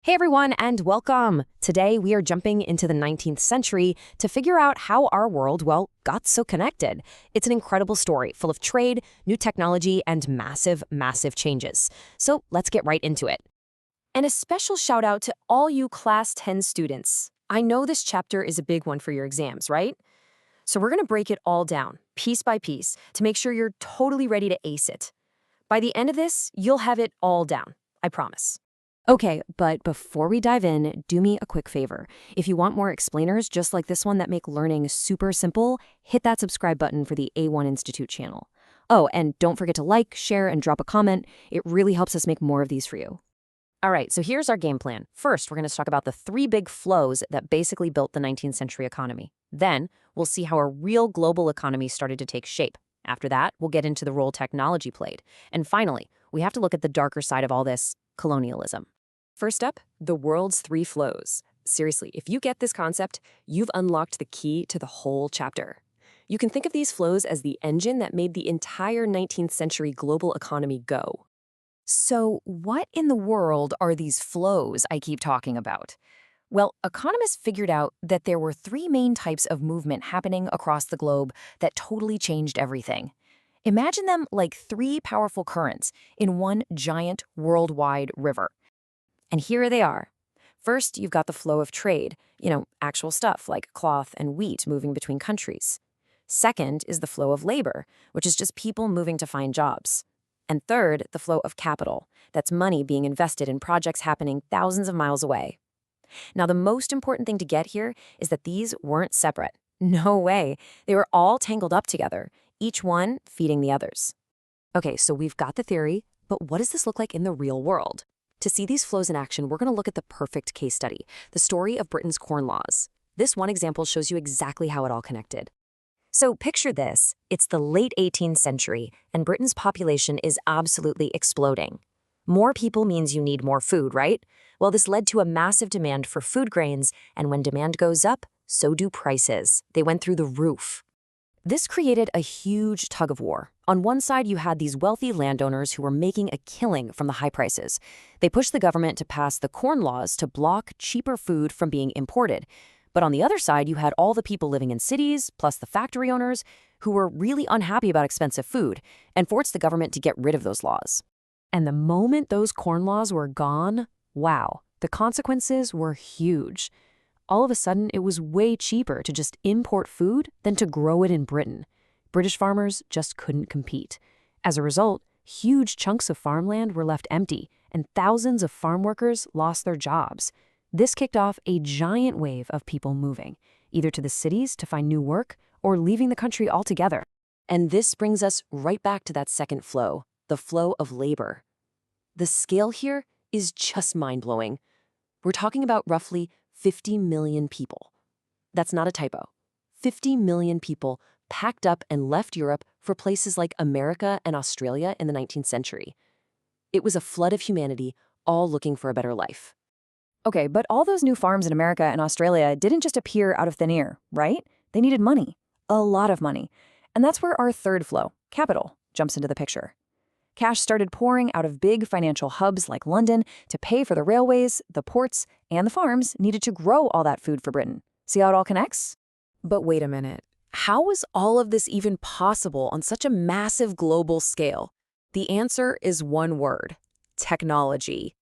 Hey everyone, and welcome! Today we are jumping into the 19th century to figure out how our world, got so connected. It's an incredible story, full of trade, new technology, and massive changes. So let's get right into it. And a special shout out to all you Class 10 students. I know this chapter is a big one for your exams, right? So we're going to break it all down, piece by piece, to make sure you're totally ready to ace it. By the end of this, you'll have it all down, I promise. Okay, but before we dive in, do me a quick favor. If you want more explainers just like this one that make learning super simple, hit that subscribe button for the A1 Institute channel. Oh, and don't forget to like, share, and drop a comment. It really helps us make more of these for you. All right, so here's our game plan. First, we're going to talk about the three big flows that basically built the 19th century economy. Then, we'll see how a real global economy started to take shape. After that, we'll get into the role technology played. And finally, we have to look at the darker side of all this, colonialism. First up, the world's three flows. Seriously, if you get this concept, you've unlocked the key to the whole chapter. You can think of these flows as the engine that made the entire 19th century global economy go. So, what in the world are these flows I keep talking about? Well, economists figured out that there were three main types of movement happening across the globe that totally changed everything. Imagine them like three powerful currents in one giant worldwide river. And here they are. First, you've got the flow of trade, actual stuff like cloth and wheat moving between countries. Second is the flow of labor, which is just people moving to find jobs. And third, the flow of capital. That's money being invested in projects happening thousands of miles away. Now, the most important thing to get here is that these weren't separate. No way. They were all tangled up together, each one feeding the others. Okay, so we've got the theory, but what does this look like in the real world? To see these flows in action, we're going to look at the perfect case study, the story of Britain's Corn Laws. This one example shows you exactly how it all connected. So picture this. It's the late 18th century, and Britain's population is absolutely exploding. More people means you need more food, right? Well, this led to a massive demand for food grains, and when demand goes up, so do prices. They went through the roof. This created a huge tug of war. On one side, you had these wealthy landowners who were making a killing from the high prices. They pushed the government to pass the Corn Laws to block cheaper food from being imported. But on the other side, you had all the people living in cities, plus the factory owners, who were really unhappy about expensive food and forced the government to get rid of those laws. And the moment those Corn Laws were gone, wow, the consequences were huge. All of a sudden, it was way cheaper to just import food than to grow it in Britain. British farmers just couldn't compete. As a result, huge chunks of farmland were left empty, and thousands of farm workers lost their jobs. This kicked off a giant wave of people moving, either to the cities to find new work or leaving the country altogether. And this brings us right back to that second flow, the flow of labor. The scale here is just mind-blowing. We're talking about roughly 50 million people. That's not a typo. 50 million people packed up and left Europe for places like America and Australia in the 19th century. It was a flood of humanity, all looking for a better life. Okay, but all those new farms in America and Australia didn't just appear out of thin air, right? They needed money, a lot of money. And that's where our third flow, capital, jumps into the picture. Cash started pouring out of big financial hubs like London to pay for the railways, the ports, and the farms needed to grow all that food for Britain. See how it all connects? But wait a minute. How was all of this even possible on such a massive global scale? The answer is one word: technology.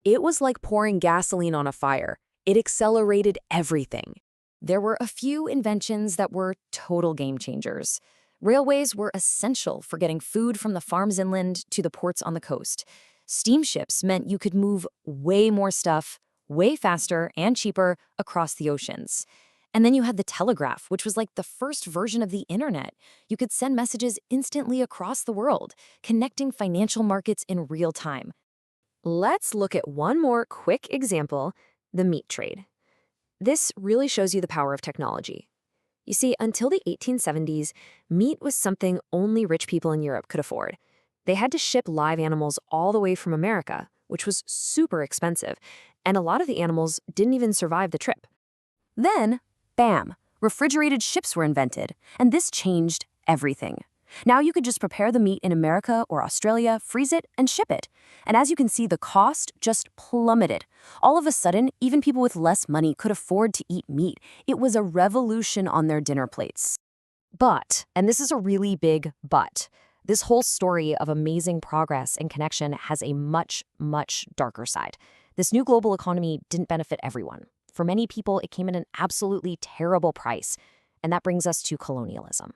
It was like pouring gasoline on a fire. It accelerated everything. There were a few inventions that were total game changers. Railways were essential for getting food from the farms inland to the ports on the coast. Steamships meant you could move way more stuff, way faster and cheaper across the oceans. And then you had the telegraph, which was like the first version of the internet. You could send messages instantly across the world, connecting financial markets in real time. Let's look at one more quick example, the meat trade. This really shows you the power of technology. You see, until the 1870s, meat was something only rich people in Europe could afford. They had to ship live animals all the way from America, which was super expensive, and a lot of the animals didn't even survive the trip. Then, bam, refrigerated ships were invented, and this changed everything. Now you could just prepare the meat in America or Australia, freeze it, and ship it. And as you can see, the cost just plummeted. All of a sudden, even people with less money could afford to eat meat. It was a revolution on their dinner plates. But, and this is a really big but, this whole story of amazing progress and connection has a much, much darker side. This new global economy didn't benefit everyone. For many people, it came at an absolutely terrible price. And that brings us to colonialism.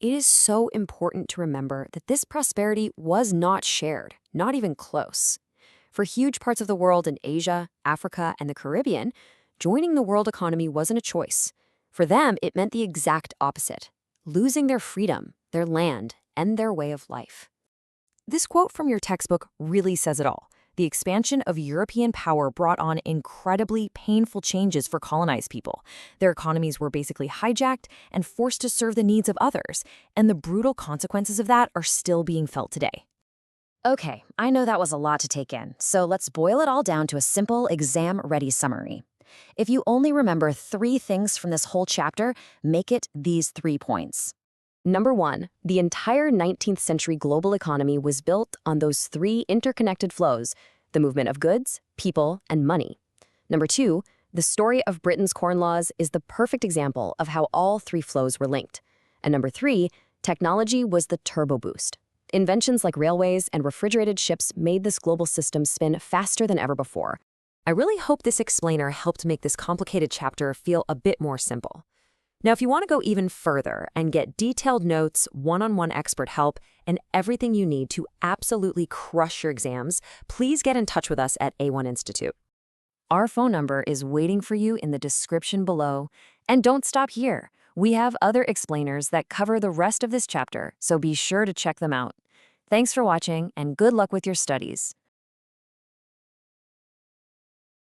It is so important to remember that this prosperity was not shared, not even close. For huge parts of the world in Asia, Africa, and the Caribbean, joining the world economy wasn't a choice. For them, it meant the exact opposite, losing their freedom, their land, and their way of life. This quote from your textbook really says it all. The expansion of European power brought on incredibly painful changes for colonized people. Their economies were basically hijacked and forced to serve the needs of others, and the brutal consequences of that are still being felt today. Okay, I know that was a lot to take in, so let's boil it all down to a simple exam-ready summary. If you only remember 3 things from this whole chapter, make it these 3 points. Number 1, the entire 19th century global economy was built on those 3 interconnected flows, the movement of goods, people, and money. Number 2, the story of Britain's Corn Laws is the perfect example of how all 3 flows were linked. And number 3, technology was the turbo boost. Inventions like railways and refrigerated ships made this global system spin faster than ever before. I really hope this explainer helped make this complicated chapter feel a bit more simple. Now, if you want to go even further and get detailed notes, one-on-one expert help, and everything you need to absolutely crush your exams, please get in touch with us at A1 Institute. Our phone number is waiting for you in the description below. And don't stop here. We have other explainers that cover the rest of this chapter, so be sure to check them out. Thanks for watching, and good luck with your studies.